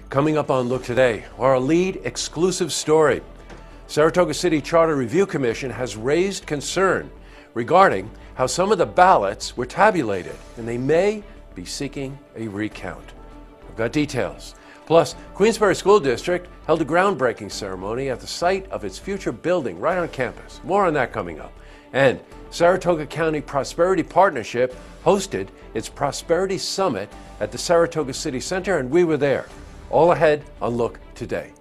Coming up on Look Today, our lead exclusive story. Saratoga City Charter Review Commission has raised concern regarding how some of the ballots were tabulated, and they may be seeking a recount. We've got details. Plus, Queensbury School District held a groundbreaking ceremony at the site of its future building right on campus. More on that coming up. And Saratoga County Prosperity Partnership hosted its Prosperity Summit at the Saratoga City Center, and we were there. All ahead on Look Today.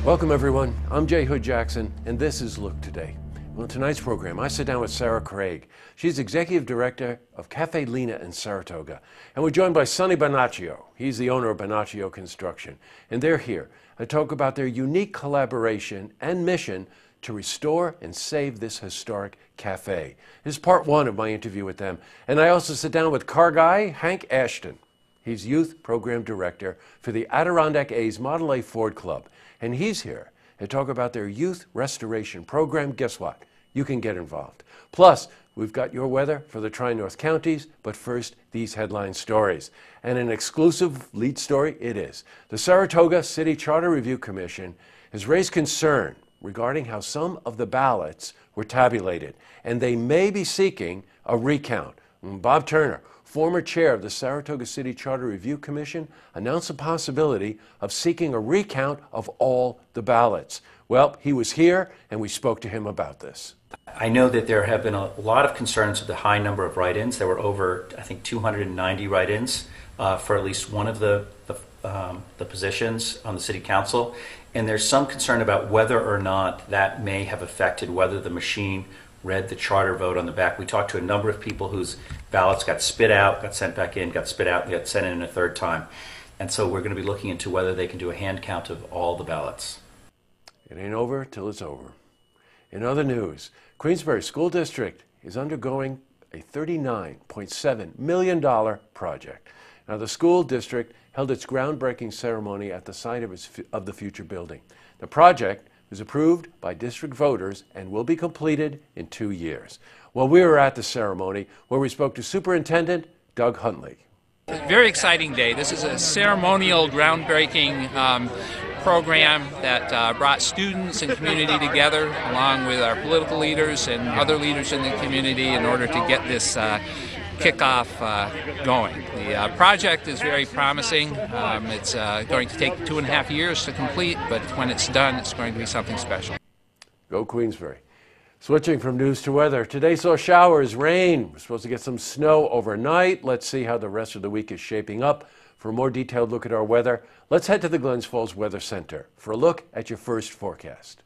Welcome everyone, I'm Jay Hood Jackson, and this is Look Today. On tonight's program, I sit down with Sarah Craig. She's Executive Director of Cafe Lena in Saratoga. And we're joined by Sonny Bonaccio. He's the owner of Bonaccio Construction. And they're here to talk about their unique collaboration and mission to restore and save this historic cafe. This is part one of my interview with them. And I also sit down with car guy Hank Ashton. He's Youth Program Director for the Adirondack A's Model A Ford Club. And he's here to talk about their youth restoration program. Guess what? You can get involved. Plus, we've got your weather for the Tri-North counties, but first, these headline stories. And an exclusive lead story it is. The Saratoga City Charter Review Commission has raised concern regarding how some of the ballots were tabulated, and they may be seeking a recount. Bob Turner, former chair of the Saratoga City Charter Review Commission, announced the possibility of seeking a recount of all the ballots. Well, he was here, and we spoke to him about this. I know that there have been a lot of concerns with the high number of write-ins. There were over, I think, 290 write-ins for at least one of the positions on the City Council. And there's some concern about whether or not that may have affected whether the machine read the charter vote on the back. We talked to a number of people whose ballots got spit out, got sent back in, got spit out, and got sent in a third time. And so we're going to be looking into whether they can do a hand count of all the ballots. It ain't over till it's over. In other news, Queensbury School District is undergoing a $39.7 million project. Now, the school district held its groundbreaking ceremony at the site of the future building. The project was approved by district voters and will be completed in 2 years. Well, we were at the ceremony where we spoke to Superintendent Doug Huntley. Very exciting day. This is a ceremonial groundbreaking program that brought students and community together along with our political leaders and other leaders in the community in order to get this kickoff going. The project is very promising. It's going to take 2.5 years to complete, but when it's done, it's going to be something special. Go Queensbury. Switching from news to weather. Today saw showers, rain. We're supposed to get some snow overnight. Let's see how the rest of the week is shaping up. For a more detailed look at our weather, let's head to the Glens Falls Weather Center for a look at your first forecast.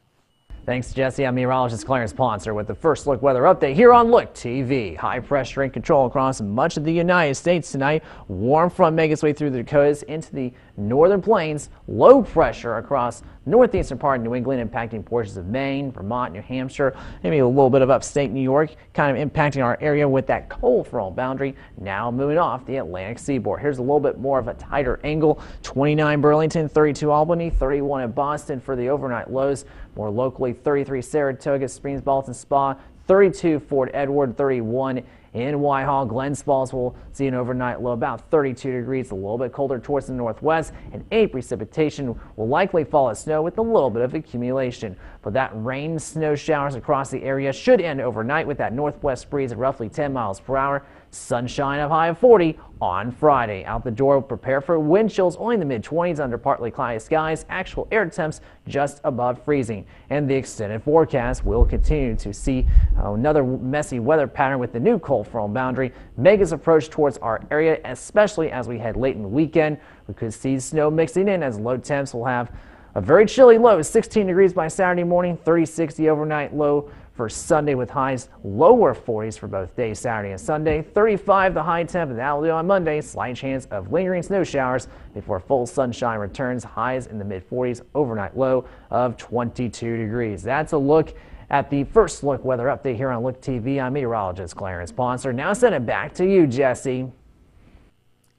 Thanks, Jesse. I'm meteorologist Clarence Ponser with the first look weather update here on Look TV. High pressure in control across much of the United States tonight. Warm front making its way through the Dakotas into the northern plains. Low pressure across northeastern part of New England, impacting portions of Maine, Vermont, New Hampshire, maybe a little bit of upstate New York, kind of impacting our area with that cold front boundary. Now moving off the Atlantic seaboard. Here's a little bit more of a tighter angle. 29 Burlington, 32 Albany, 31 in Boston for the overnight lows. More locally, 33 Saratoga, Springs, Ballston Spa, 32 Fort Edward, 31 in Whitehall. Glens Falls will see an overnight low about 32 degrees, a little bit colder towards the northwest, and any precipitation will likely fall as snow with a little bit of accumulation. But that rain, snow showers across the area should end overnight with that northwest breeze at roughly 10 miles per hour. Sunshine of high of 40 on Friday. Out the door, prepare for wind chills only in the mid-20s under partly cloudy skies. Actual air temps just above freezing. And the extended forecast will continue to see another messy weather pattern with the new cold front boundary. Megas approach towards our area, especially as we head late in the weekend. We could see snow mixing in as low temps will have a very chilly low, 16 degrees by Saturday morning, 30-60 overnight low for Sunday with highs lower 40s for both days, Saturday and Sunday. 35 the high temp, and that will do on Monday. Slight chance of lingering snow showers before full sunshine returns. Highs in the mid 40s, overnight low of 22 degrees. That's a look at the First Look Weather Update here on Look TV. I'm meteorologist Clarence Ponser. Now send it back to you, Jesse.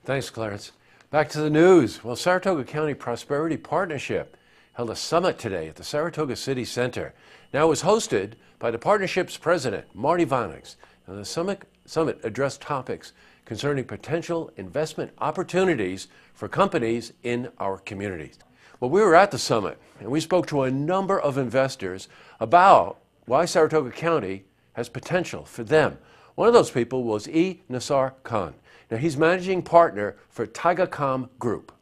Thanks, Clarence. Back to the news. Well, Saratoga County Prosperity Partnership held a summit today at the Saratoga City Center. Now, it was hosted by the partnership's president, Marty Vonnegues. Now, the summit addressed topics concerning potential investment opportunities for companies in our communities. Well, we were at the summit, and we spoke to a number of investors about why Saratoga County has potential for them. One of those people was E. Nasar Khan. Now, he's managing partner for Tigacom Group.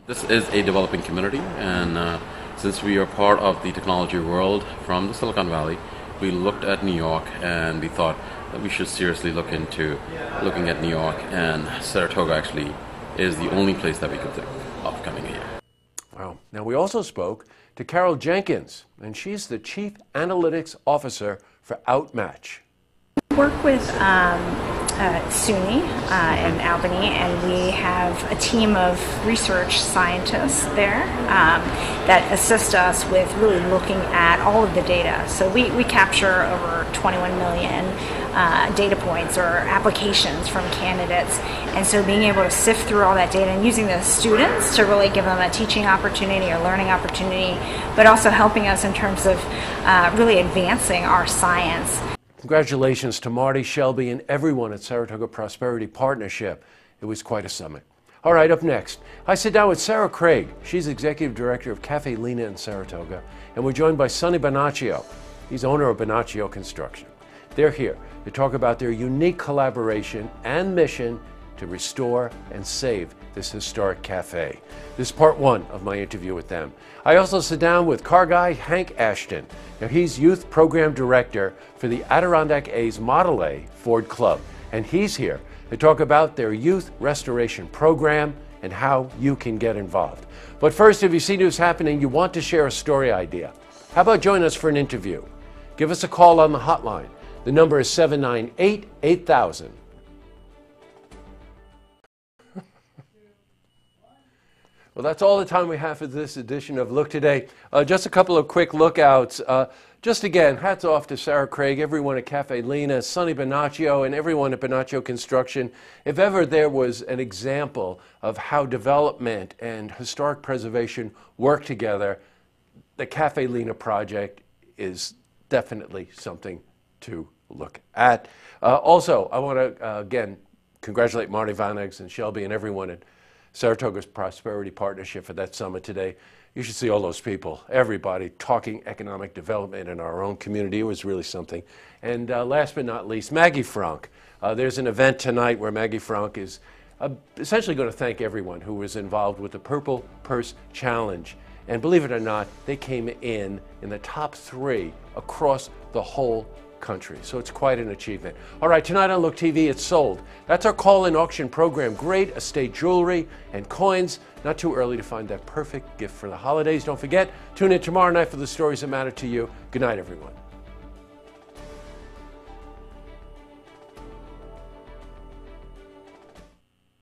This is a developing community, and since we are part of the technology world from the Silicon Valley, we looked at New York and we thought that we should seriously looking at New York, and Saratoga actually is the only place that we could think of coming here. Wow. Now, we also spoke to Carol Jenkins, and she's the Chief Analytics Officer for Outmatch. We work with SUNY in Albany, and we have a team of research scientists there that assist us with really looking at all of the data. So we capture over 21 million data points or applications from candidates, and so being able to sift through all that data and using the students to really give them a teaching opportunity or learning opportunity, but also helping us in terms of really advancing our science. Congratulations to Marty, Shelby, and everyone at Saratoga Prosperity Partnership. It was quite a summit. All right, up next, I sit down with Sarah Craig. She's Executive Director of Cafe Lena in Saratoga, and we're joined by Sonny Bonaccio. He's owner of Bonaccio Construction. They're here to talk about their unique collaboration and mission to restore and save this historic cafe. This is part one of my interview with them. I also sit down with car guy Hank Ashton. Now, he's Youth Program Director for the Adirondack A's Model A Ford Club, and he's here to talk about their Youth Restoration Program and how you can get involved. But first, if you see news happening, you want to share a story idea, how about join us for an interview? Give us a call on the hotline. The number is 798-8000. Well, that's all the time we have for this edition of Look Today. Just a couple of quick lookouts. Just again, hats off to Sarah Craig, everyone at Cafe Lena, Sonny Bonaccio, and everyone at Bonaccio Construction. If ever there was an example of how development and historic preservation work together, the Cafe Lena project is definitely something to look at. Also, I want to, again, congratulate Marty Vonnegues and Shelby and everyone at Saratoga's Prosperity Partnership for that summit today. You should see all those people, everybody talking economic development in our own community. It was really something. And last but not least, Maggie Frank. There's an event tonight where Maggie Frank is essentially going to thank everyone who was involved with the Purple Purse Challenge. And believe it or not, they came in the top 3 across the whole country. So it's quite an achievement. All right, tonight on Look TV, it's sold. That's our call-in auction program. Great estate jewelry and coins. Not too early to find that perfect gift for the holidays. Don't forget, tune in tomorrow night for the stories that matter to you. Good night, everyone.